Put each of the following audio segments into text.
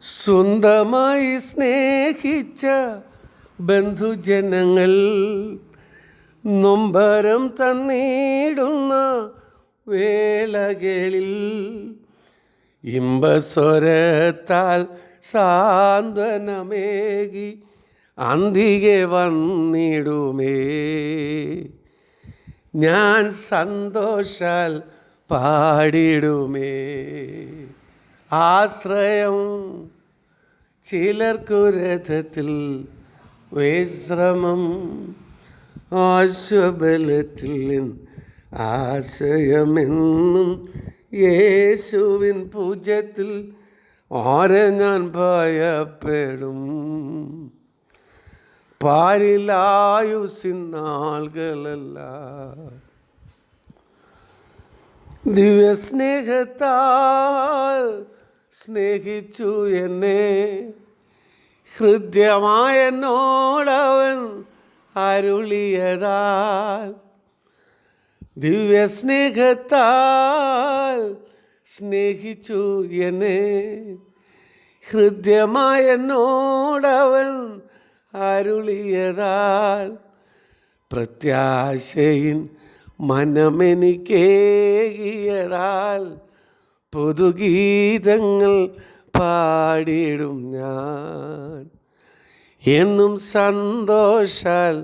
സ്വന്തമായി സ്നേഹിച്ച ബന്ധുജനങ്ങൾ നൊമ്പരം തന്നിടുന്ന വേളകളിൽ ഇമ്പസ്വരത്താൽ സാന്ത്വനമേകി അന്തികെ വന്നിടുമേ. ഞാൻ സന്തോഷാൽ പാടിടുമേ. ആശ്രയം ചിലർക്കു രഥത്തിൽ, വിശ്രമം ആശ്വബലത്തിൽ, ആശയമെന്നും യേശുവിൻ പൂജത്തിൽ. ആരെ ഞാൻ ഭയപ്പെടും? പാരിലായുസിൻ നാളുകളല്ല, ദിവ്യസ്നേഹത്താൽ സ്നേഹിച്ചു എന്നെ. ഹൃദ്യമായ എന്നോടവൻ അരുളിയതാൽ, ദിവ്യസ്നേഹത്താൽ സ്നേഹിച്ചു എന്നെ. ഹൃദ്യമായ എന്നോടവൻ അരുളിയതാൽ, പ്രത്യാശയിൻ മനമെനിക്കേകിയതാൽ പുതുഗീതങ്ങൾ പാടിടും ഞാൻ. എന്നും സന്തോഷാൽ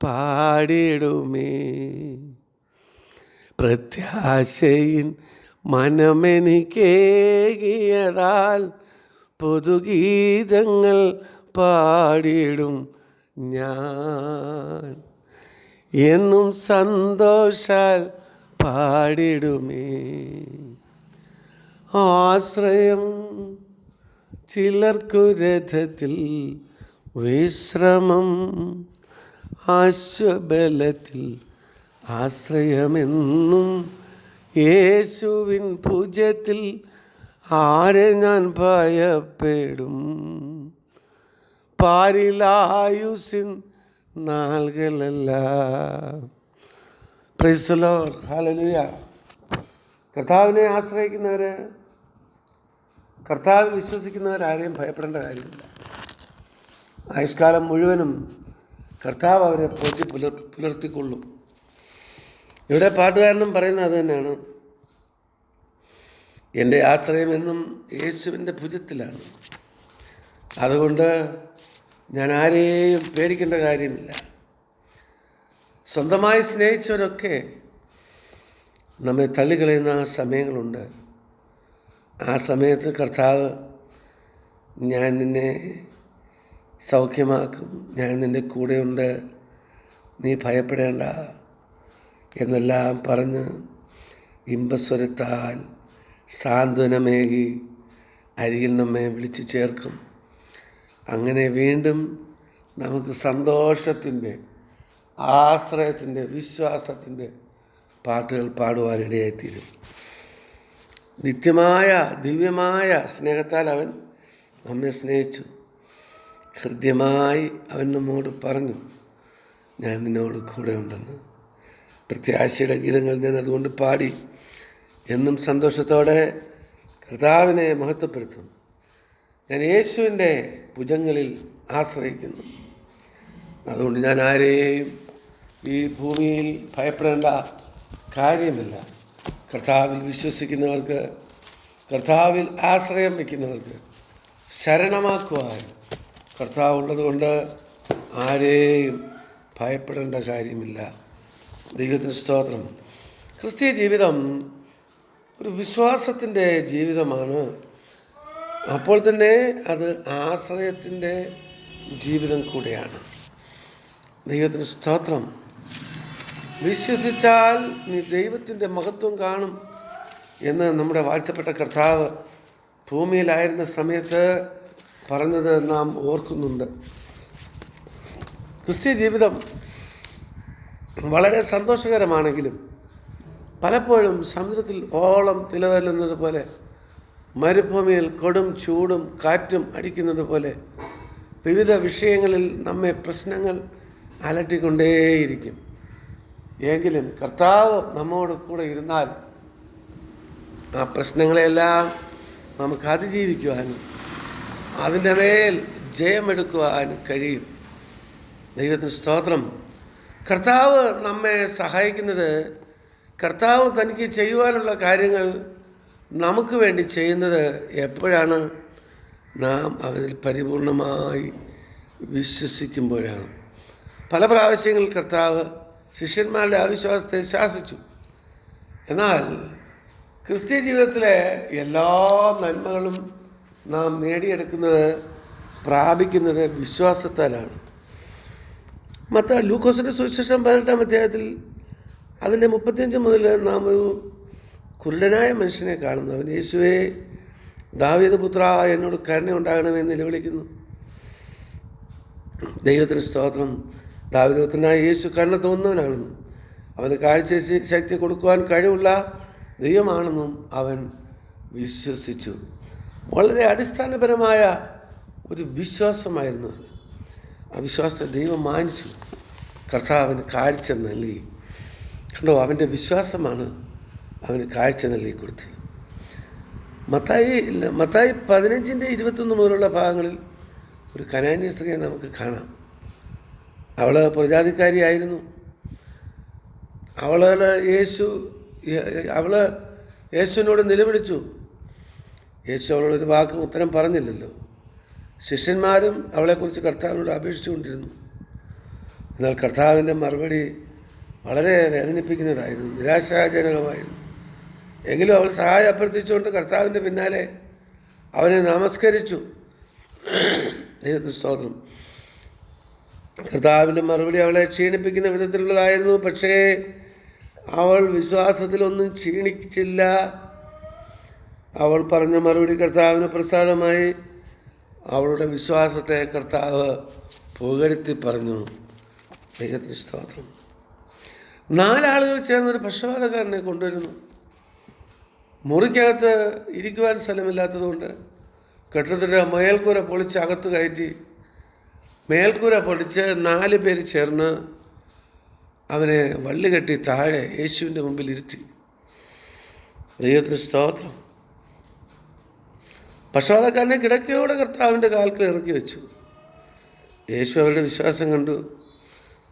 പാടിടുമേ. പ്രത്യാശയിൻ മനമെനിക്കേകിയതാൽ പുതുഗീതങ്ങൾ പാടിടും ഞാൻ. എന്നും സന്തോഷാൽ പാടിടുമേ. ആശ്രയം ചിലർക്കു രഥത്തിൽ, വിശ്രമം ആശ്വബലത്തിൽ. ആശ്രയമെന്നും യേശുവിൻ ഭുജത്തിൽ. ആരെ ഞാൻ ഭയപ്പെടും? പാരിലായുസിൻ നാളുകളല്ല. Praise the Lord. ഹല്ലേലൂയ. കർത്താവിനെ ആശ്രയിക്കുന്നവർ, കർത്താവിൽ വിശ്വസിക്കുന്നവരാരെയും ഭയപ്പെടേണ്ട കാര്യമില്ല. ആയുഷ്കാലം മുഴുവനും കർത്താവ് അവരെ പോറ്റി പുലർത്തിക്കൊള്ളും. ഇവിടെ പാട്ടുകാരനും പറയുന്നത് അത് തന്നെയാണ്. എൻ്റെ ആശ്രയം എന്നും യേശുവിൻ്റെ ഭുജത്തിലാണ്. അതുകൊണ്ട് ഞാൻ ആരെയും പേടിക്കേണ്ട കാര്യമില്ല. സ്വന്തമായി സ്നേഹിച്ചവരൊക്കെ നമ്മെ തള്ളിക്കളയുന്ന സമയങ്ങളുണ്ട്. ആ സമയത്ത് കർത്താവ്, ഞാൻ നിന്നെ സൗഖ്യമാക്കും, ഞാൻ നിൻ്റെ കൂടെയുണ്ട്, നീ ഭയപ്പെടേണ്ട എന്നെല്ലാം പറഞ്ഞ് ഇമ്പസ്വരത്താൽ സാന്ത്വനമേകി അരികിൽ നമ്മെ വിളിച്ചു ചേർക്കും. അങ്ങനെ വീണ്ടും നമുക്ക് സന്തോഷത്തിൻ്റെ, ആശ്രയത്തിൻ്റെ, വിശ്വാസത്തിൻ്റെ പാട്ടുകൾ പാടുവാനിടയായിത്തീരും. നിത്യമായ ദിവ്യമായ സ്നേഹത്താൽ അവൻ നമ്മെ സ്നേഹിച്ചു. ഹൃദ്യമായി അവൻ നമ്മോട് പറഞ്ഞു, ഞാൻ നിന്നോട് കൂടെ ഉണ്ടെന്ന്. പ്രത്യാശയുടെ ഗീതങ്ങൾ ഞാൻ അതുകൊണ്ട് പാടി എന്നും സന്തോഷത്തോടെ കർത്താവിനെ മഹത്വപ്പെടുത്തും. ഞാൻ യേശുവിൻ്റെ ഭുജങ്ങളിൽ ആശ്രയിക്കുന്നു. അതുകൊണ്ട് ഞാൻ ആരെയും ഈ ഭൂമിയിൽ ഭയപ്പെടേണ്ട കാര്യമില്ല. കർത്താവിൽ വിശ്വസിക്കുന്നവർക്ക്, കർത്താവിൽ ആശ്രയം വയ്ക്കുന്നവർക്ക് ശരണമാക്കുവാൻ കർത്താവ് ഉള്ളതുകൊണ്ട് ആരെയും ഭയപ്പെടേണ്ട കാര്യമില്ല. ദൈവത്തിന് സ്തോത്രം. ക്രിസ്തീയ ജീവിതം ഒരു വിശ്വാസത്തിൻ്റെ ജീവിതമാണ്. അപ്പോൾ തന്നെ അത് ആശ്രയത്തിൻ്റെ ജീവിതം കൂടെയാണ്. ദൈവത്തിന് സ്തോത്രം. വിശ്വസിച്ചാൽ നീ ദൈവത്തിൻ്റെ മഹത്വം കാണും എന്ന് നമ്മുടെ വാഴ്ത്തപ്പെട്ട കർത്താവ് ഭൂമിയിലായിരുന്ന സമയത്ത് പറഞ്ഞത് നാം ഓർക്കുന്നുണ്ട്. ക്രിസ്തീയ ജീവിതം വളരെ സന്തോഷകരമാണെങ്കിലും പലപ്പോഴും സമുദ്രത്തിൽ ഓളം തിലതല്ലുന്നത് പോലെ, മരുഭൂമിയിൽ കൊടും ചൂടും കാറ്റും അടിക്കുന്നത് പോലെ വിവിധ വിഷയങ്ങളിൽ നമ്മെ പ്രശ്നങ്ങൾ അലട്ടിക്കൊണ്ടേയിരിക്കും. എങ്കിലും കർത്താവ് നമ്മോട് കൂടെ ഇരുന്നാൽ ആ പ്രശ്നങ്ങളെല്ലാം നമുക്ക് അതിജീവിക്കുവാനും അതിൻ്റെ മേൽ ജയമെടുക്കുവാൻ കഴിയും. ദൈവത്തിന് സ്തോത്രം. കർത്താവ് നമ്മെ സഹായിക്കുന്നത്, കർത്താവ് തനിക്ക് ചെയ്യുവാനുള്ള കാര്യങ്ങൾ നമുക്ക് വേണ്ടി ചെയ്യുന്നത് എപ്പോഴാണ്? നാം അവനിൽ പരിപൂർണമായി വിശ്വസിക്കുമ്പോഴാണ്. പല പ്രാവശ്യങ്ങളിൽ കർത്താവ് ശിഷ്യന്മാരുടെ അവിശ്വാസത്തെ ശാസിച്ചു. എന്നാൽ ക്രിസ്ത്യ ജീവിതത്തിലെ എല്ലാ നന്മകളും നാം നേടിയെടുക്കുന്നത്, പ്രാപിക്കുന്നത് വിശ്വാസത്താലാണ്. ലൂക്കോസിൻ്റെ സുവിശേഷം 18-ാം അധ്യായത്തിൽ അതിൻ്റെ 35 മുതൽ നാം ഒരു കുരുടനായ മനുഷ്യനെ കാണുന്നു. അവൻ യേശുവേ, ദാവീദ് പുത്രാ, എന്നോട് കരുണ ഉണ്ടാകണമെന്ന് നിലവിളിക്കുന്നു. ദൈവത്തിന് സ്തോത്രം. ദാവീദ് പുത്രനായ യേശു കരുണ തോന്നുന്നവനാണെന്നും അവന് കാഴ്ച ശക്തി കൊടുക്കുവാൻ കഴിവുള്ള ദൈവമാണെന്നും അവൻ വിശ്വസിച്ചു. വളരെ അടിസ്ഥാനപരമായ ഒരു വിശ്വാസമായിരുന്നു അത്. ആ വിശ്വാസത്തെ ദൈവം മാനിച്ചു. കർത്താവിന് കാഴ്ച നൽകി. കണ്ടോ, അവൻ്റെ വിശ്വാസമാണ് അവന് കാഴ്ച നൽകി കൊടുത്തത്. മത്തായി 15-21 മുതലുള്ള ഭാഗങ്ങളിൽ ഒരു കനാന്യ സ്ത്രീയെ നമുക്ക് കാണാം. അവൾ പ്രജാതിക്കാരിയായിരുന്നു. അവൾ യേശുവിനോട് നിലവിളിച്ചു. യേശു അവളോടൊരു വാക്കും ഉത്തരം പറഞ്ഞില്ലല്ലോ. ശിഷ്യന്മാരും അവളെക്കുറിച്ച് കർത്താവിനോട് അപേക്ഷിച്ചുകൊണ്ടിരുന്നു. എന്നാൽ കർത്താവിൻ്റെ മറുപടി വളരെ വേദനിപ്പിക്കുന്നതായിരുന്നു, നിരാശാജനകമായിരുന്നു. എങ്കിലും അവൾ സഹായം അഭ്യർത്ഥിച്ചുകൊണ്ട് കർത്താവിൻ്റെ പിന്നാലെ അവനെ നമസ്കരിച്ചു. ദൈവത്തിന് സ്തോത്രം. കർത്താവിൻ്റെ മറുപടി അവളെ ക്ഷീണിപ്പിക്കുന്ന വിധത്തിലുള്ളതായിരുന്നു. പക്ഷേ അവൾ വിശ്വാസത്തിലൊന്നും ക്ഷീണിച്ചില്ല. അവൾ പറഞ്ഞ മറുപടി കർത്താവിന് പ്രസാദമായി. അവളുടെ വിശ്വാസത്തെ കർത്താവ് പുകഴ്ത്തി പറഞ്ഞു. ദൈവത്തിന് സ്തോത്രം. 4 ആളുകൾ ചേർന്നൊരു പക്ഷപാതക്കാരനെ കൊണ്ടുവരുന്നു. മുറിക്കകത്ത് ഇരിക്കുവാൻ സ്ഥലമില്ലാത്തതുകൊണ്ട് കെട്ടിടത്തിൻ്റെ മേൽക്കൂര പൊളിച്ച് അകത്ത് കയറ്റി. മേൽക്കൂര പൊളിച്ച് 4 പേര് ചേർന്ന് അവനെ വള്ളി കെട്ടി താഴെ യേശുവിൻ്റെ മുമ്പിൽ ഇരുത്തി. ദൈവത്തിന് സ്തോത്രം. പക്ഷപാതക്കാരനെ കിടക്കയോടെ കർത്താവിൻ്റെ കാൽക്കൽ ഇറക്കി വെച്ചു. യേശു അവരുടെ വിശ്വാസം കണ്ടു.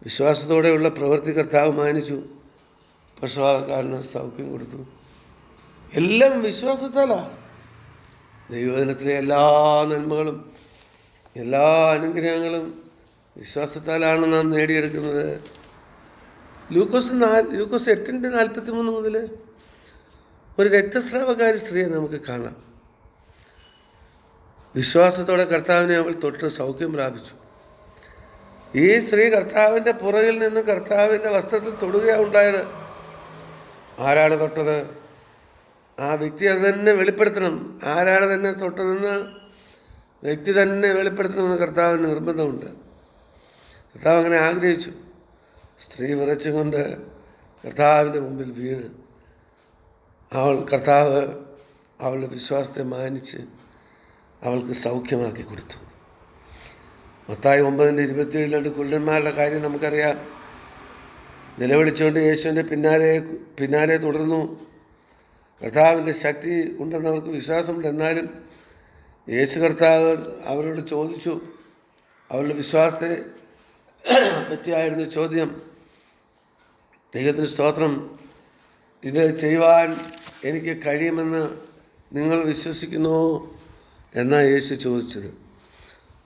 വിശ്വാസത്തോടെയുള്ള പ്രവൃത്തി കർത്താവ് മാനിച്ചു. പക്ഷപാതക്കാരന് സൗഖ്യം കൊടുത്തു. എല്ലാം വിശ്വാസത്താലാണ്. ദൈവദിനത്തിലെ എല്ലാ നന്മകളും എല്ലാ അനുഗ്രഹങ്ങളും വിശ്വാസത്താലാണ് നാം നേടിയെടുക്കുന്നത്. ലൂക്കോസ് 8:43 മുതൽ ഒരു രക്തസ്രാവക്കാരി സ്ത്രീയെ നമുക്ക് കാണാം. വിശ്വാസത്തോടെ കർത്താവിനെ അവൾ തൊട്ട് സൗഖ്യം പ്രാപിച്ചു. ഈ സ്ത്രീ കർത്താവിൻ്റെ പുറകിൽ നിന്ന് കർത്താവിൻ്റെ വസ്ത്രത്തിൽ തൊടുകയാണ് ഉണ്ടായത്. ആരാണ് തൊട്ടത്? ആ വ്യക്തി അത് തന്നെ വെളിപ്പെടുത്തണം. ആരാണ് തന്നെ തൊട്ടതെന്ന് വ്യക്തി തന്നെ വെളിപ്പെടുത്തണമെന്ന് കർത്താവിന് നിർബന്ധമുണ്ട്. കർത്താവ് അങ്ങനെ ആഗ്രഹിച്ചു. സ്ത്രീ വിറച്ചുകൊണ്ട് കർത്താവിൻ്റെ മുമ്പിൽ വീണ് കർത്താവ് അവളുടെ വിശ്വാസത്തെ മാനിച്ച് അവൾക്ക് സൗഖ്യമാക്കി കൊടുത്തു. മത്തായി 9:27 കുരുടന്മാരുടെ കാര്യം നമുക്കറിയാം. നിലവിളിച്ചുകൊണ്ട് യേശുവിൻ്റെ പിന്നാലെ തുടർന്നു. കർത്താവിൻ്റെ ശക്തി ഉണ്ടെന്നവർക്ക് വിശ്വാസമുണ്ട്. എന്നാലും യേശു കർത്താവ് അവരോട് ചോദിച്ചു. അവരുടെ വിശ്വാസത്തെ പറ്റിയായിരുന്നു ചോദ്യം. ദൈവത്തിന് സ്തോത്രം. ഇത് ചെയ്യുവാൻ എനിക്ക് കഴിയുമെന്ന് നിങ്ങൾ വിശ്വസിക്കുന്നുവോ എന്നാണ് യേശു ചോദിച്ചത്.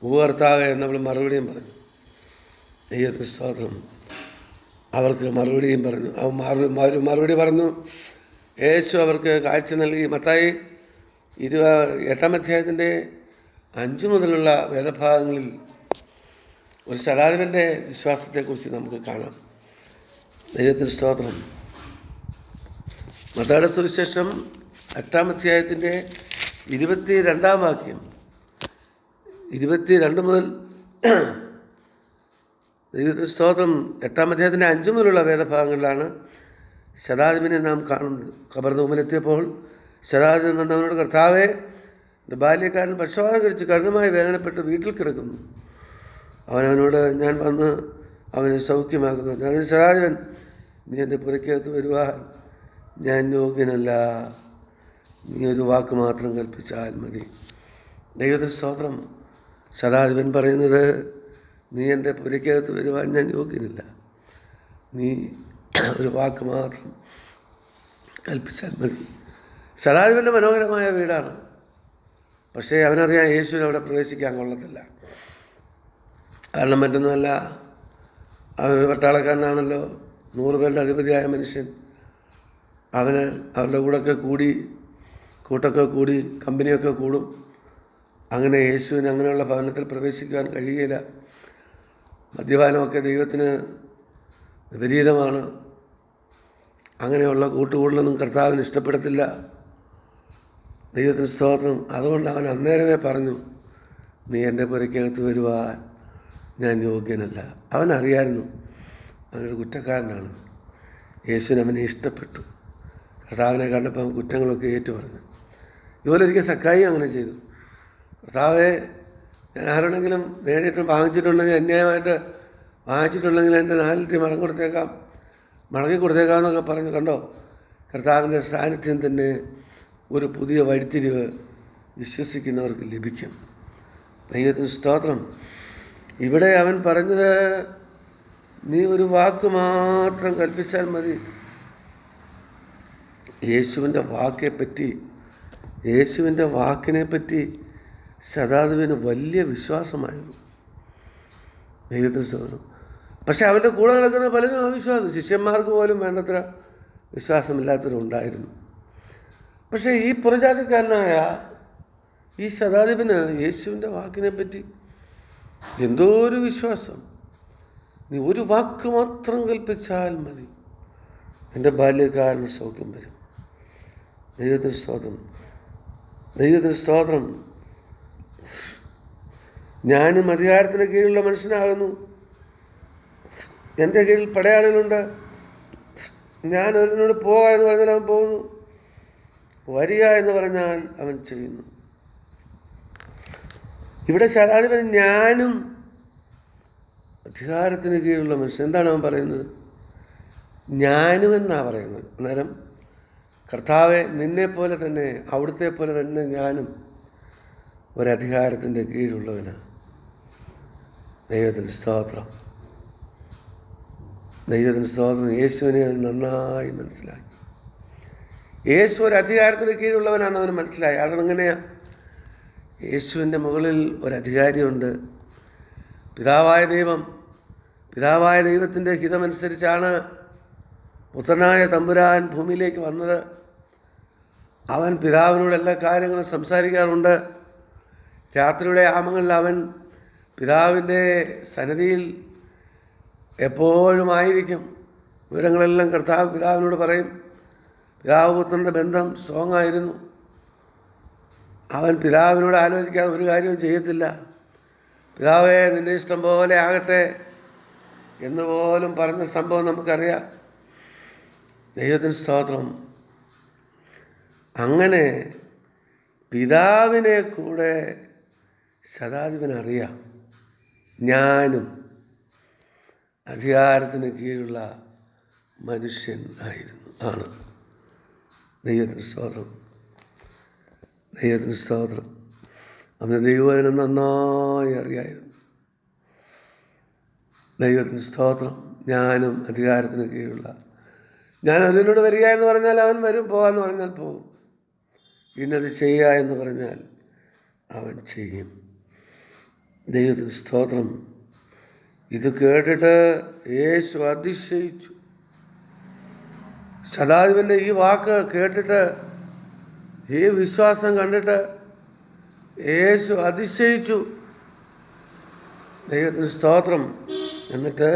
കർത്താവേ എന്നവൾ മറുപടിയും പറഞ്ഞു. ദൈവത്തിന് സ്തോത്രം. അവർക്ക് മറുപടിയും പറഞ്ഞു. മറുപടി പറഞ്ഞു. യേശു അവർക്ക് കാഴ്ച നൽകി. മത്തായി 8-ാം അധ്യായത്തിൻ്റെ 5 മുതലുള്ള വേദഭാഗങ്ങളിൽ ഒരു ശതാധിപൻ്റെ വിശ്വാസത്തെക്കുറിച്ച് നമുക്ക് കാണാം. ദൈവത്തിന് സ്തോത്രം. മത്തായിയുടെ സുവിശേഷം 8-ാം അധ്യായത്തിൻ്റെ 22-ാം വാക്യം 22 മുതൽ ദൈവത്തിന് സ്തോത്രം 8-ാം അധ്യായത്തിൻ്റെ 5 മുതലുള്ള വേദഭാഗങ്ങളിലാണ് ശതാധിപനെ നാം കാണുന്നത്. ഖബറിന് മുമ്പിലെത്തിയപ്പോൾ ശതാധിപൻ വന്നവനോട്, കർത്താവേ, എൻ്റെ ബാല്യക്കാരൻ പക്ഷപാതം കഴിച്ച് കഠിനമായി വേദനപ്പെട്ട് വീട്ടിൽ കിടക്കുന്നു. അവനോട് ഞാൻ വന്ന് അവനെ സൗഖ്യമാക്കുന്നു. അതിന് ശതാധിപൻ, നീ എൻ്റെ പുരയ്ക്കകത്ത് വരുവാൻ ഞാൻ യോഗ്യനല്ല. നീ ഒരു വാക്ക് മാത്രം കൽപ്പിച്ചാൽ മതി, ദൈവത്തിന് സ്തോത്രം. ശതാധിപൻ പറയുന്നത്, നീ എൻ്റെ പുരയ്ക്കകത്ത് വരുവാൻ ഞാൻ യോഗ്യനില്ല, നീ ഒരു വാക്ക് മാത്രം കൽപ്പിച്ചാൽ മതി. ശതാധിപൻ്റെ മനോഹരമായ വീടാണ്. പക്ഷേ അവനറിയാം യേശുവിന് അവിടെ പ്രവേശിക്കാൻ കൊള്ളത്തില്ല. കാരണം മറ്റൊന്നുമല്ല, അവൻ പട്ടാളക്കാരനാണല്ലോ, 100 പേരുടെ അധിപതിയായ മനുഷ്യൻ. അവന് അവരുടെ കൂട്ടൊക്കെ കൂടി കമ്പനിയൊക്കെ കൂടും. അങ്ങനെ യേശുവിന് അങ്ങനെയുള്ള ഭവനത്തിൽ പ്രവേശിക്കുവാൻ കഴിയുകയില്ല. മദ്യപാനമൊക്കെ ദൈവത്തിന് വിപരീതമാണ്. അങ്ങനെയുള്ള കൂട്ടുകൂടലൊന്നും കർത്താവിന് ഇഷ്ടപ്പെടത്തില്ല. ദൈവത്തിന് സ്തോത്രം. അതുകൊണ്ട് അവൻ അന്നേരമേ പറഞ്ഞു, നീ എൻ്റെ പുരയ്ക്കകത്ത് വരുവാൻ ഞാൻ യോഗ്യനല്ല. അവനറിയായിരുന്നു അവനൊരു കുറ്റക്കാരനാണ്. യേശുവിന് അവനെ ഇഷ്ടപ്പെട്ടു. കർത്താവിനെ കണ്ടപ്പോൾ അവൻ കുറ്റങ്ങളൊക്കെ ഏറ്റുപറഞ്ഞു. ഇതുപോലെ ഒരിക്കൽ സക്കായി അങ്ങനെ ചെയ്തു. കർത്താവെ, ഞാൻ ആരോടെങ്കിലും നേടിയിട്ടും വാങ്ങിച്ചിട്ടുണ്ടെങ്കിൽ, അന്യായമായിട്ട് വാങ്ങിച്ചിട്ടുണ്ടെങ്കിൽ എൻ്റെ 4 ഇരട്ടി മടങ്ങി കൊടുത്തേക്കാം എന്നൊക്കെ പറഞ്ഞു. കണ്ടോ, കർത്താവിൻ്റെ സാന്നിധ്യം തന്നെ ഒരു പുതിയ വഴിത്തിരിവ് വിശ്വസിക്കുന്നവർക്ക് ലഭിക്കും. ദൈവത്തിന് സ്തോത്രം. ഇവിടെ അവൻ പറഞ്ഞത്, നീ ഒരു വാക്ക് മാത്രം കൽപ്പിച്ചാൽ മതി. യേശുവിൻ്റെ വാക്കിനെപ്പറ്റി ശതാധിപന് വലിയ വിശ്വാസമായിരുന്നു. ദൈവത്തിന് സ്തോത്രം. പക്ഷെ അവൻ്റെ കൂടെ നടക്കുന്ന പലരും അവിശ്വാസം, ശിഷ്യന്മാർക്ക് പോലും വേണ്ടത്ര വിശ്വാസമില്ലാത്തവരുണ്ടായിരുന്നു. പക്ഷേ ഈ പുറജാതിക്കാരനായ ഈ ശതാധിപന് യേശുവിൻ്റെ വാക്കിനെപ്പറ്റി എന്തോ ഒരു വിശ്വാസം. നീ ഒരു വാക്ക് മാത്രം കൽപ്പിച്ചാൽ മതി, എൻ്റെ ബാല്യക്കാരന് സൗഖ്യം വരും. ദൈവത്തിന് സ്തോത്രം. ഞാനും അധികാരത്തിന് കീഴിലുള്ള മനുഷ്യനാകുന്നു, എൻ്റെ കീഴിൽ പടയാളികളുണ്ട്. ഞാൻ ഒരുവനോട് പോവുക എന്ന് പറഞ്ഞാൽ അവൻ പോകുന്നു, വരിക എന്ന് പറഞ്ഞാൽ അവൻ ചെയ്യുന്നു. ഇവിടെ ശതാധിപൻ ഞാനും അധികാരത്തിന് കീഴിലുള്ള മനുഷ്യൻ. എന്താണ് അവൻ പറയുന്നത്? ഞാനുമെന്നാണ് പറയുന്നത്. അന്നേരം കർത്താവെ, നിന്നെപ്പോലെ തന്നെ, അവിടുത്തെ പോലെ തന്നെ ഞാനും ഒരധികാരത്തിൻ്റെ കീഴിലുള്ളവനാണ്. ദൈവത്തിന് സ്തോത്രം. യേശുവിനെ നന്നായി മനസ്സിലാക്കി. യേശു ഒരു അധികാരത്തിന് കീഴിലുള്ളവനാണെന്ന് അവന് മനസ്സിലായി. അതെങ്ങനെയാണ്? യേശുവിൻ്റെ മുകളിൽ ഒരധികാരിയുണ്ട്. പിതാവായ ദൈവത്തിൻ്റെ ഹിതമനുസരിച്ചാണ് പുത്രനായ തമ്പുരാൻ ഭൂമിയിലേക്ക് വന്നത്. അവൻ പിതാവിനോട് എല്ലാ കാര്യങ്ങളും സംസാരിക്കാറുണ്ട്. രാത്രിയുടെ യാമങ്ങളിൽ അവൻ പിതാവിൻ്റെ സന്നിധിയിൽ എപ്പോഴും ആയിരിക്കും. വിവരങ്ങളെല്ലാം പിതാവിനോട് പറയും. പിതാവ് പുത്രൻ്റെ ബന്ധം സ്ട്രോങ് ആയിരുന്നു. അവൻ പിതാവിനോട് ആലോചിക്കാതെ ഒരു കാര്യവും ചെയ്യത്തില്ല. പിതാവേ, നിൻ്റെ ഇഷ്ടം പോലെ ആകട്ടെ എന്ന് പോലും പറഞ്ഞ സംഭവം നമുക്കറിയാം. ദൈവത്തിന് സ്തോത്രം. അങ്ങനെ പിതാവിനെ കൂടെ ശതാധിപനറിയാം. ഞാനും അധികാരത്തിന് കീഴിലുള്ള മനുഷ്യൻ ആണ്. ദൈവത്തിന് സ്തോത്രം. അവന് ദൈവവചനം നന്നായി അറിയായിരുന്നു. ദൈവത്തിന് സ്തോത്രം. ഞാനും അധികാരത്തിന് കീഴിലുള്ള, ഞാൻ അതിനോട് വരിക എന്ന് പറഞ്ഞാൽ അവൻ വരും, പോകാമെന്ന് പറഞ്ഞാൽ പോകും. ഇന്നത് ചെയ്യുക എന്ന് പറഞ്ഞാൽ അവൻ ചെയ്യും. ദൈവത്തിന് സ്തോത്രം. ഇത് കേട്ടിട്ട് യേശു അതിശയിച്ചു. ശതാധിപൻ്റെ ഈ വാക്ക് കേട്ടിട്ട്, ഈ വിശ്വാസം കണ്ടിട്ട് യേശു അതിശയിച്ചു. ദൈവത്തിന് സ്തോത്രം. എന്നിട്ട്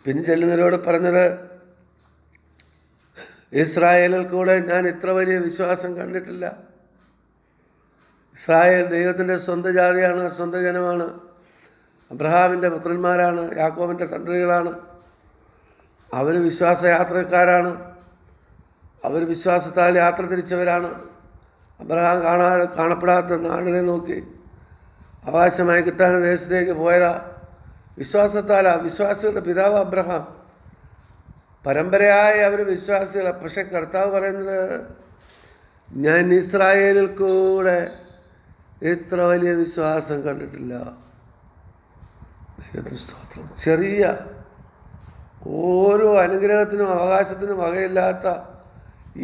പിൻചെല്ലുന്നവരോട് പറഞ്ഞത്, ഇസ്രായേലിൽ കൂടെ ഞാൻ ഇത്ര വലിയ വിശ്വാസം കണ്ടിട്ടില്ല. ഇസ്രായേൽ ദൈവത്തിൻ്റെ സ്വന്തം ജാതിയാണ്, സ്വന്തം ജനമാണ്. അബ്രഹാമിൻ്റെ പുത്രന്മാരാണ്, യാക്കോബിൻ്റെ സന്തതികളാണ്. അവർ വിശ്വാസയാത്രക്കാരാണ്. അവർ വിശ്വാസത്താൽ യാത്ര തിരിച്ചവരാണ്. അബ്രഹാം കാണപ്പെടാത്ത നാടിനെ നോക്കി അവകാശമായി കിട്ടാൻ ദേശത്തേക്ക് പോയതാ. വിശ്വാസികളുടെ പിതാവ് അബ്രഹാം. പരമ്പരയായി അവർ വിശ്വാസികളാണ്. പക്ഷെ കർത്താവ് പറയുന്നത്, ഞാൻ ഇസ്രായേലിൽ കൂടെ ഇത്ര വലിയ വിശ്വാസം കണ്ടിട്ടില്ല. ദൈവത്തിന് സ്തോത്രം. ചെറിയ ഓരോ അനുഗ്രഹത്തിനും അവകാശത്തിനും വകയില്ലാത്ത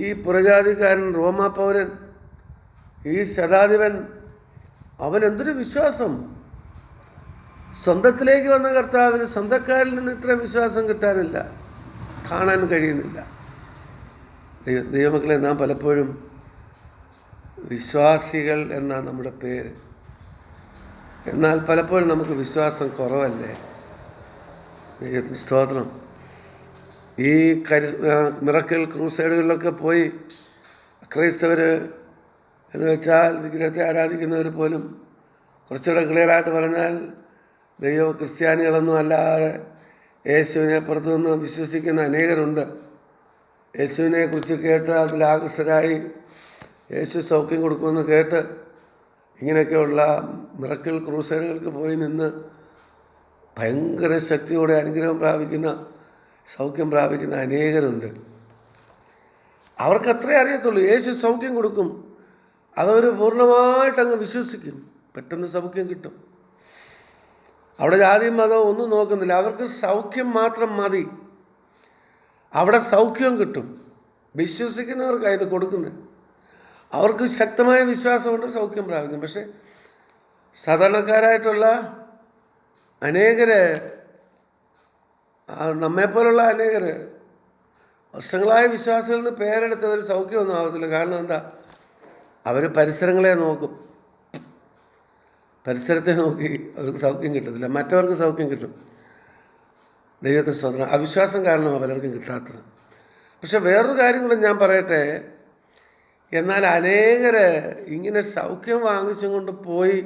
ഈ പുറജാതിക്കാരൻ, റോമാ പൗരൻ, ഈ ശതാധിപൻ, അവൻ എന്തൊരു വിശ്വാസം! സ്വന്തത്തിലേക്ക് വന്ന കർത്താവിന് സ്വന്തക്കാരിൽ നിന്ന് ഇത്രയും വിശ്വാസം കിട്ടാനില്ല, കാണാൻ കഴിയുന്നില്ല. ദൈവമക്കളെ, നാം പലപ്പോഴും വിശ്വാസികൾ എന്നാണ് നമ്മുടെ പേര്. എന്നാൽ പലപ്പോഴും നമുക്ക് വിശ്വാസം കുറവല്ലേ? ദൈവത്തിന് സ്തോത്രം. ഈ മിറക്കിൾ ക്രൂസൈഡുകളിലൊക്കെ പോയി ക്രൈസ്തവർ എന്ന് വെച്ചാൽ വിഗ്രഹത്തെ ആരാധിക്കുന്നവർ പോലും, കുറച്ചുകൂടെ ക്ലിയറായിട്ട് പറഞ്ഞാൽ ക്രിസ്ത്യാനികളൊന്നും അല്ലാതെ യേശുവിനെ പുറത്തു നിന്ന് വിശ്വസിക്കുന്ന അനേകരുണ്ട്. യേശുവിനെ കുറിച്ച് കേട്ട് അതിൽ ആകർഷകരായി യേശു സൗഖ്യം കൊടുക്കുമെന്ന് കേട്ട് ഇങ്ങനെയൊക്കെയുള്ള മിറക്കിൾ ക്രൂസൈഡുകൾക്ക് പോയി നിന്ന് ഭയങ്കര ശക്തിയോടെ അനുഗ്രഹം പ്രാപിക്കുന്ന, സൗഖ്യം പ്രാപിക്കുന്ന അനേകരുണ്ട്. അവർക്ക് അത്രേ അറിയത്തുള്ളൂ, യേശു സൗഖ്യം കൊടുക്കും, അതവർ പൂർണ്ണമായിട്ടങ്ങ് വിശ്വസിക്കും, പെട്ടെന്ന് സൗഖ്യം കിട്ടും. അവിടെ ജാതിയും മതവും ഒന്നും നോക്കുന്നില്ല, അവർക്ക് സൗഖ്യം മാത്രം മതി. അവിടെ സൗഖ്യം കിട്ടും. വിശ്വസിക്കുന്നവർക്കാണ് ഇത് കൊടുക്കുന്നത്. അവർക്ക് ശക്തമായ വിശ്വാസമുണ്ട്, സൗഖ്യം പ്രാപിക്കും. പക്ഷേ സാധാരണക്കാരായിട്ടുള്ള അനേകർ, നമ്മെപ്പോലുള്ള അനേകർ, വർഷങ്ങളായ വിശ്വാസികളിൽ നിന്ന് പേരെടുത്തവർ സൗഖ്യമൊന്നും ആവത്തില്ല. കാരണം എന്താ? അവർ പരിസരങ്ങളെ നോക്കും, പരിസരത്തെ നോക്കി അവർക്ക് സൗഖ്യം കിട്ടത്തില്ല, മറ്റവർക്ക് സൗഖ്യം കിട്ടും. ദൈവത്തെ സ്വന്തം അവിശ്വാസം കാരണമാണ് പലർക്കും കിട്ടാത്തത്. പക്ഷെ വേറൊരു കാര്യം കൂടെ ഞാൻ പറയട്ടെ. എന്നാൽ അനേകർ ഇങ്ങനെ സൗഖ്യം വാങ്ങിച്ചും കൊണ്ട് പോയി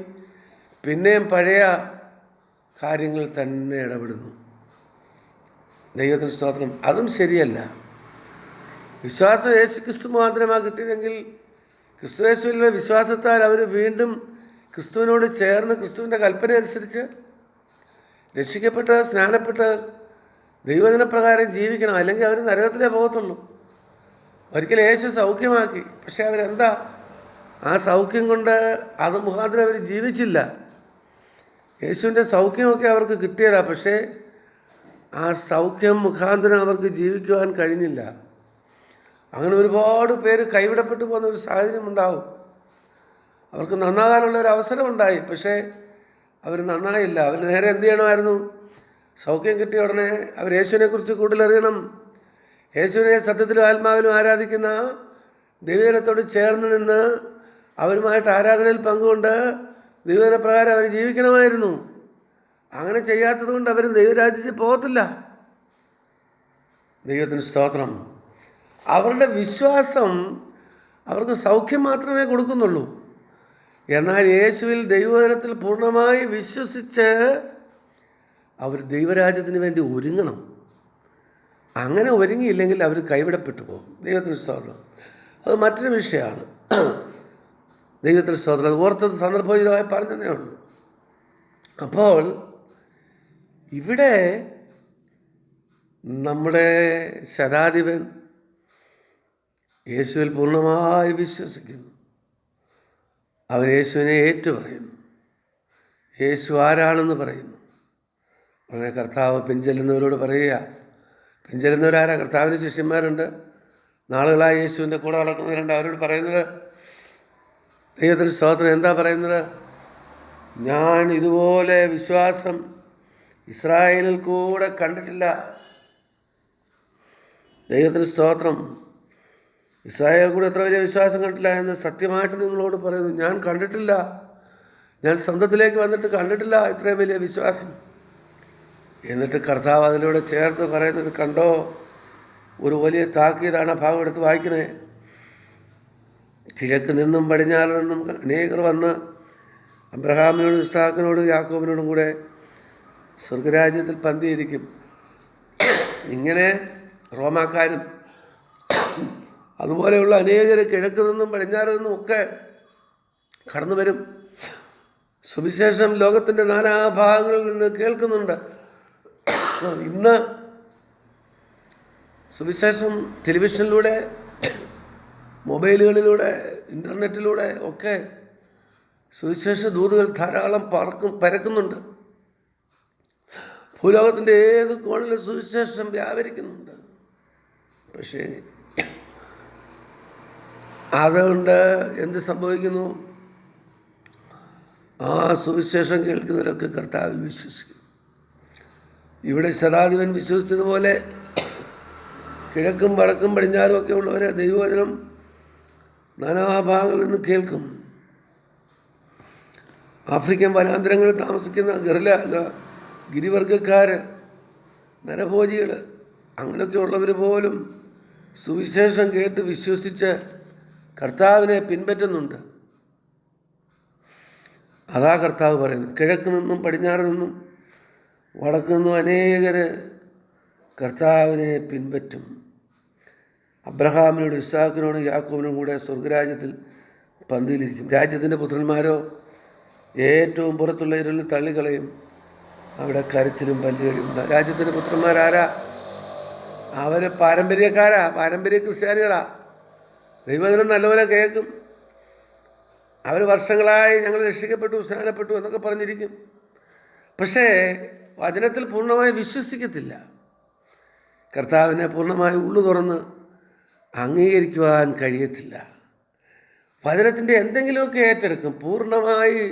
പിന്നെയും പഴയ കാര്യങ്ങൾ തന്നെ ഇടപെടുന്നു. ദൈവത്തിന് സ്തോത്രം. അതും ശരിയല്ല. വിശ്വാസം യേശു ക്രിസ്തു മുഖാന്തരമാണ് കിട്ടിയതെങ്കിൽ ക്രിസ്തു യേശുവിലുള്ള വിശ്വാസത്താൽ അവർ വീണ്ടും ക്രിസ്തുവിനോട് ചേർന്ന് ക്രിസ്തുവിൻ്റെ കൽപ്പന അനുസരിച്ച് രക്ഷിക്കപ്പെട്ട് സ്നാനപ്പെട്ട് ദൈവദിനപ്രകാരം ജീവിക്കണം. അല്ലെങ്കിൽ അവർ നരകത്തിലേ പോകത്തുള്ളൂ. ഒരിക്കലും യേശു സൗഖ്യമാക്കി, പക്ഷെ അവരെന്താ, ആ സൗഖ്യം കൊണ്ട് അത് മുഖാന്തരം അവർ ജീവിച്ചില്ല. യേശുവിൻ്റെ സൗഖ്യമൊക്കെ അവർക്ക് കിട്ടിയതാണ്, പക്ഷേ ആ സൗഖ്യം മുഖാന്തരം അവർക്ക് ജീവിക്കുവാൻ കഴിഞ്ഞില്ല. അങ്ങനെ ഒരുപാട് പേര് കൈവിടപ്പെട്ടു പോകുന്ന ഒരു സാഹചര്യം ഉണ്ടാവും. അവർക്ക് നന്നാകാനുള്ളൊരു അവസരമുണ്ടായി, പക്ഷേ അവർ നന്നായില്ല. അവർ നേരെ എന്ത് ചെയ്യണമായിരുന്നു? സൗഖ്യം കിട്ടിയ ഉടനെ അവർ യേശുവിനെക്കുറിച്ച് കൂടുതലറിയണം. യേശുവിനെ സത്യത്തിലും ആത്മാവിലും ആരാധിക്കുന്ന ദൈവജനത്തോട് ചേർന്ന് നിന്ന് അവരുമായിട്ട് ആരാധനയിൽ പങ്കുകൊണ്ട് ദൈവജനപ്രകാരം അവർ ജീവിക്കണമായിരുന്നു. അങ്ങനെ ചെയ്യാത്തത് കൊണ്ട് അവർ ദൈവരാജ്യത്തിൽ പോകത്തില്ല. ദൈവത്തിന് സ്തോത്രം. അവരുടെ വിശ്വാസം അവർക്ക് സൗഖ്യം മാത്രമേ കൊടുക്കുന്നുള്ളൂ. എന്നാൽ യേശുവിൽ ദൈവവചനത്തിൽ പൂർണ്ണമായി വിശ്വസിച്ച് അവർ ദൈവരാജ്യത്തിന് വേണ്ടി ഒരുങ്ങണം. അങ്ങനെ ഒരുങ്ങിയില്ലെങ്കിൽ അവർ കൈവിടപ്പെട്ടു പോകും. ദൈവത്തിന് സ്തോത്രം. അത് മറ്റൊരു വിഷയമാണ്. ദൈവത്തിന് സ്തോത്രം. അത് ഓർത്തത് സന്ദർഭോചിതമായി പറഞ്ഞതേ ഉള്ളൂ. അപ്പോൾ ഇവിടെ നമ്മുടെ ശതാധിപൻ യേശുവിൽ പൂർണ്ണമായി വിശ്വസിക്കുന്നു. അവൻ യേശുവിനെ ഏറ്റുപറയുന്നു. യേശു ആരാണെന്ന് പറയുന്നു. ഉടനെ കർത്താവ് പിൻചെല്ലുന്നവരോട് പറയുക. പിൻചെല്ലുന്നവരാരാ? കർത്താവിന് ശിഷ്യന്മാരുണ്ട്, നാളുകളായി യേശുവിൻ്റെ കൂടെ നടക്കുന്നവരുണ്ട്. അവരോട് പറയുന്നത്, ദൈവത്തിന് സ്തോത്രം, എന്താ പറയുന്നത്? ഞാൻ ഇതുപോലെ വിശ്വാസം ഇസ്രായേലിൽ കൂടെ കണ്ടിട്ടില്ല. ദൈവത്തിന് സ്തോത്രം. ഇസ്രായേൽ കൂടെ എത്ര വലിയ വിശ്വാസം കണ്ടിട്ടില്ല എന്ന് സത്യമായിട്ട് നിങ്ങളോട് പറയുന്നു. ഞാൻ കണ്ടിട്ടില്ല. ഞാൻ സ്വന്തത്തിലേക്ക് വന്നിട്ട് കണ്ടിട്ടില്ല ഇത്രയും വലിയ വിശ്വാസം. എന്നിട്ട് കർത്താവ് അതിലൂടെ ചേർത്ത് പറയുന്നത് കണ്ടോ? ഒരു വലിയ താക്കീതാണ്. ഭാഗം എടുത്ത് വായിക്കണേ. കിഴക്ക് നിന്നും പടിഞ്ഞാറ് നിന്നും അനേകർ വന്ന് അബ്രഹാമിനോടും ഇസ്ഹാക്കിനോടും യാക്കോബിനോടും കൂടെ സ്വർഗരാജ്യത്തിൽ പന്തിയിരിക്കും. ഇങ്ങനെ റോമാക്കാരും അതുപോലെയുള്ള അനേകർ കിഴക്ക് നിന്നും പടിഞ്ഞാറ് നിന്നും ഒക്കെ കടന്നു വരും. സുവിശേഷം ലോകത്തിൻ്റെ നാനാഭാഗങ്ങളിൽ നിന്ന് കേൾക്കുന്നുണ്ട്. ഇന്ന് സുവിശേഷം ടെലിവിഷനിലൂടെ, മൊബൈലുകളിലൂടെ, ഇൻ്റർനെറ്റിലൂടെ ഒക്കെ സുവിശേഷ ദൂതുകൾ ധാരാളം പരക്കുന്നുണ്ട്. ഭൂലോകത്തിൻ്റെ ഏത് കോണിലും സുവിശേഷം വ്യാപരിക്കുന്നുണ്ട്. പക്ഷേ അതുകൊണ്ട് എന്ത് സംഭവിക്കുന്നു? ആ സുവിശേഷം കേൾക്കുന്നവരൊക്കെ കർത്താവിൽ വിശ്വസിക്കും. ഇവിടെ ശതാധിപൻ വിശ്വസിച്ചതുപോലെ കിഴക്കും വടക്കും പടിഞ്ഞാറും ഒക്കെ ഉള്ളവരെ ദൈവവചനം നാനാഭാഗങ്ങളിൽ നിന്ന് കേൾക്കും. ആഫ്രിക്കൻ വനാന്തരങ്ങളിൽ താമസിക്കുന്ന ഗിരിവർഗക്കാർ, നരഭോജികൾ, അങ്ങനെയൊക്കെ ഉള്ളവർ പോലും സുവിശേഷം കേട്ട് വിശ്വസിച്ച് കർത്താവിനെ പിൻപറ്റുന്നുണ്ട്. അതാ കർത്താവ് പറയുന്നു, കിഴക്ക് നിന്നും പടിഞ്ഞാറ് നിന്നും വടക്ക് നിന്നും അനേകർ കർത്താവിനെ പിൻപറ്റും. അബ്രഹാമിനോട് ഇസ്ഹാക്കിനോടും യാക്കോബിനും കൂടെ സ്വർഗരാജ്യത്തിൽ പന്തിയിലിരിക്കും. രാജ്യത്തിൻ്റെ പുത്രന്മാരോ ഏറ്റവും പുറത്തുള്ള ഇരുളിൽ തള്ളിക്കളയും. അവിടെ കരച്ചിലും പല്ലുകടിയും ഉണ്ടാകും. രാജ്യത്തിൻ്റെ പുത്രന്മാരാരാ? അവർ പാരമ്പര്യ ക്രിസ്ത്യാനികളാ. ദൈവവചനം നല്ലപോലെ കേൾക്കും. അവർ വർഷങ്ങളായി ഞങ്ങൾ രക്ഷിക്കപ്പെട്ടു, സ്നാനപ്പെട്ടു എന്നൊക്കെ പറഞ്ഞിരിക്കും. പക്ഷേ വചനത്തിൽ പൂർണ്ണമായി വിശ്വസിക്കത്തില്ല. കർത്താവിനെ പൂർണ്ണമായി ഉള്ളു തുറന്ന് അംഗീകരിക്കുവാൻ കഴിയത്തില്ല. വചനത്തിൻ്റെ എന്തെങ്കിലുമൊക്കെ ഏറ്റെടുക്കും. പൂർണ്ണമായി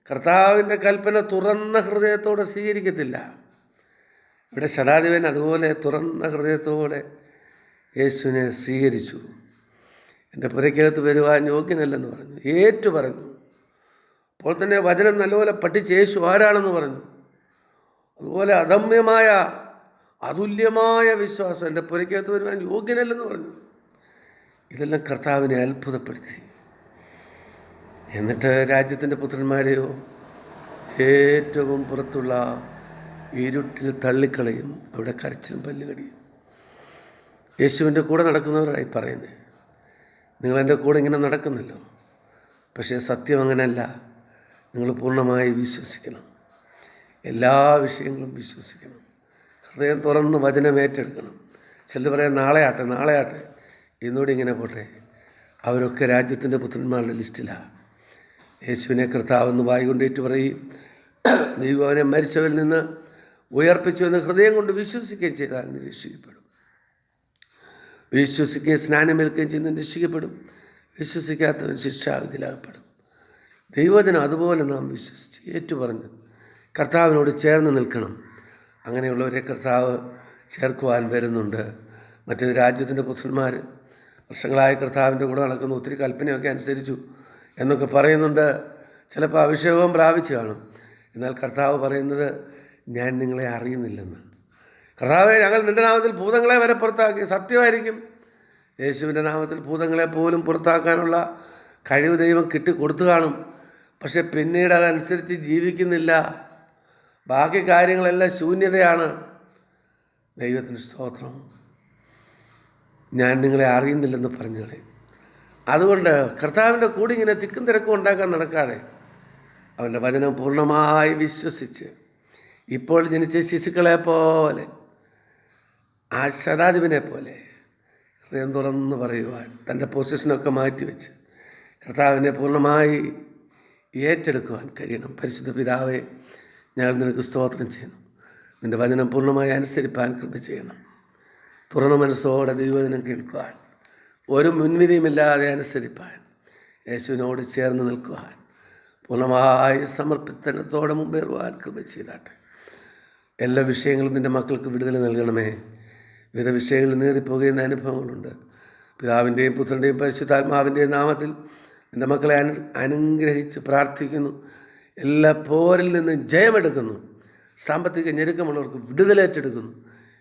കർത്താവിൻ്റെ കൽപ്പന തുറന്ന ഹൃദയത്തോടെ സ്വീകരിക്കത്തില്ല. ഇവിടെ ശതാധിപൻ അതുപോലെ തുറന്ന ഹൃദയത്തോടെ യേശുവിനെ സ്വീകരിച്ചു. എൻ്റെ പുരയ്ക്കകത്ത് വരുവാൻ യോഗ്യനല്ലെന്ന് പറഞ്ഞു, ഏറ്റു പറഞ്ഞു. അപ്പോൾ തന്നെ വചനം നല്ലപോലെ പഠിച്ച് യേശു ആരാണെന്ന് പറഞ്ഞു. അതുപോലെ അദമ്യമായ അതുല്യമായ വിശ്വാസം, എൻ്റെ പുരയ്ക്കകത്ത് വരുവാൻ യോഗ്യനല്ലെന്ന് പറഞ്ഞു. ഇതെല്ലാം കർത്താവിനെ അത്ഭുതപ്പെടുത്തി. എന്നിട്ട് രാജ്യത്തിൻ്റെ പുത്രന്മാരെയോ ഏറ്റവും പുറത്തുള്ള ഇരുട്ടിൽ തള്ളിക്കളയും. അവിടെ കരച്ചിലും പല്ലുകടിയും. യേശുവിൻ്റെ കൂടെ നടക്കുന്നവരായി പറയുന്നത്, നിങ്ങളെൻ്റെ കൂടെ ഇങ്ങനെ നടക്കുന്നല്ലോ, പക്ഷേ സത്യം അങ്ങനെയല്ല. നിങ്ങൾ പൂർണ്ണമായി വിശ്വസിക്കണം. എല്ലാ വിഷയങ്ങളും വിശ്വസിക്കണം. ഹൃദയം തുറന്ന് വചനം ഏറ്റെടുക്കണം. ചിലർ പറയാം നാളെ ആട്ടെ എന്നോട് ഇങ്ങനെ പോട്ടെ. അവരൊക്കെ രാജ്യത്തിൻ്റെ പുത്രന്മാരുടെ ലിസ്റ്റിലാണ്. യേശുവിനെ കർത്താവെന്ന് വായി കൊണ്ടേറ്റ് പറയും, ദൈവം അവനെ മരിച്ചവരിൽ നിന്ന് ഉയർപ്പിച്ചു എന്ന് ഹൃദയം കൊണ്ട് വിശ്വസിക്കുകയും ചെയ്താൽ രക്ഷിക്കപ്പെടും. വിശ്വസിക്കുകയും സ്നാനമേൽക്കുകയും ചെയ്യുന്നവൻ രക്ഷിക്കപ്പെടും. വിശ്വസിക്കാത്തവൻ ശിക്ഷാവിധിയിലാകപ്പെടും. ദൈവവചനം അതുപോലെ നാം വിശ്വസിച്ച് ഏറ്റുപറഞ്ഞ് കർത്താവിനോട് ചേർന്ന് നിൽക്കണം. അങ്ങനെയുള്ളവരെ കർത്താവ് ചേർക്കുവാൻ വരുന്നുണ്ട്. മറ്റൊരു രാജ്യത്തിൻ്റെ പുത്രന്മാർ വർഷങ്ങളായി കർത്താവിൻ്റെ കൂടെ നടക്കുന്ന ഒത്തിരി കൽപ്പനയൊക്കെ അനുസരിച്ചു എന്നൊക്കെ പറയുന്നുണ്ട്. ചിലപ്പോൾ അഭിഷേകവും പ്രാപിച്ച് കാണും. എന്നാൽ കർത്താവ് പറയുന്നത്, ഞാൻ നിങ്ങളെ അറിയുന്നില്ലെന്ന്. കർത്താവേ, ഞങ്ങൾ നിൻ്റെ നാമത്തിൽ ഭൂതങ്ങളെ വരെ പുറത്താക്കി. സത്യമായിരിക്കും, യേശുവിൻ്റെ നാമത്തിൽ ഭൂതങ്ങളെ പോലും പുറത്താക്കാനുള്ള കഴിവ് ദൈവം കൊടുത്തു കാണും. പക്ഷെ പിന്നീട് അതനുസരിച്ച് ജീവിക്കുന്നില്ല. ബാക്കി കാര്യങ്ങളെല്ലാം ശൂന്യതയാണ്. ദൈവത്തിന് സ്തോത്രം. ഞാൻ നിങ്ങളെ അറിയുന്നില്ലെന്ന് പറഞ്ഞു കളയും. അതുകൊണ്ട് കർത്താവിൻ്റെ കൂടെ ഇങ്ങനെ തിക്കും തിരക്കും ഉണ്ടാക്കാൻ നടക്കാതെ അവൻ്റെ വചനം പൂർണ്ണമായി വിശ്വസിച്ച് ഇപ്പോൾ ജനിച്ച ശിശുക്കളെ പോലെ, ആ ശതാധിപനെ പോലെ ഹൃദയം തുറന്ന് പറയുവാൻ, തൻ്റെ പൊസിഷനൊക്കെ മാറ്റിവെച്ച് കർത്താവിനെ പൂർണ്ണമായി ഏറ്റെടുക്കുവാൻ കഴിയണം. പരിശുദ്ധ പിതാവേ, ഞങ്ങൾ നിനക്ക് സ്തോത്രം ചെയ്യുന്നു. നിൻ്റെ വചനം പൂർണ്ണമായി അനുസരിപ്പാൻ കൃപ ചെയ്യണം. തുറന്ന മനസ്സോടെ ദൈവവചനം കേൾക്കുവാൻ, ഒരു മുൻവിധിയുമില്ലാതെ അനുസരിപ്പാൻ, യേശുവിനോട് ചേർന്ന് നിൽക്കുവാൻ, പൂർണ്ണമായി സമർപ്പിതത്തോടെ മുമ്പേറുവാൻ കൃപ ചെയ്താട്ടെ. എല്ലാ വിഷയങ്ങളും നിൻ്റെ മക്കൾക്ക് വിടുതൽ നൽകണമേ. വിവിധ വിഷയങ്ങളിൽ നേറിപ്പോകുന്ന അനുഭവങ്ങളുണ്ട്. പിതാവിൻ്റെയും പുത്രൻ്റെയും പരിശുദ്ധാത്മാവിൻ്റെയും നാമത്തിൽ എൻ്റെ മക്കളെ അനുഗ്രഹിച്ച് പ്രാർത്ഥിക്കുന്നു. എല്ലാ പോരിൽ നിന്ന് ജയമെടുക്കുന്നു. സാമ്പത്തിക ഞെരുക്കമുള്ളവർക്ക് വിടുതലേറ്റെടുക്കുന്നു.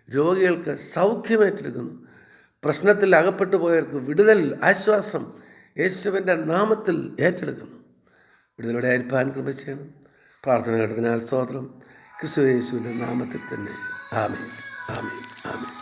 രോഗികൾക്ക് സൗഖ്യമേറ്റെടുക്കുന്നു. പ്രശ്നത്തിൽ അകപ്പെട്ടു പോയവർക്ക് വിടുതൽ, ആശ്വാസം യേശുവിൻ്റെ നാമത്തിൽ ഏറ്റെടുക്കുന്നു. വിടുതലോടെ അരിപ്പാൻ കൃപ ചെയ്യണം. പ്രാർത്ഥന കേട്ടതിനാൽ സ്തോത്രം. ക്രിസ്തു യേശുവിൻ്റെ നാമത്തിൽ തന്നെ. ആമേൻ, ആമേൻ, ആമേൻ.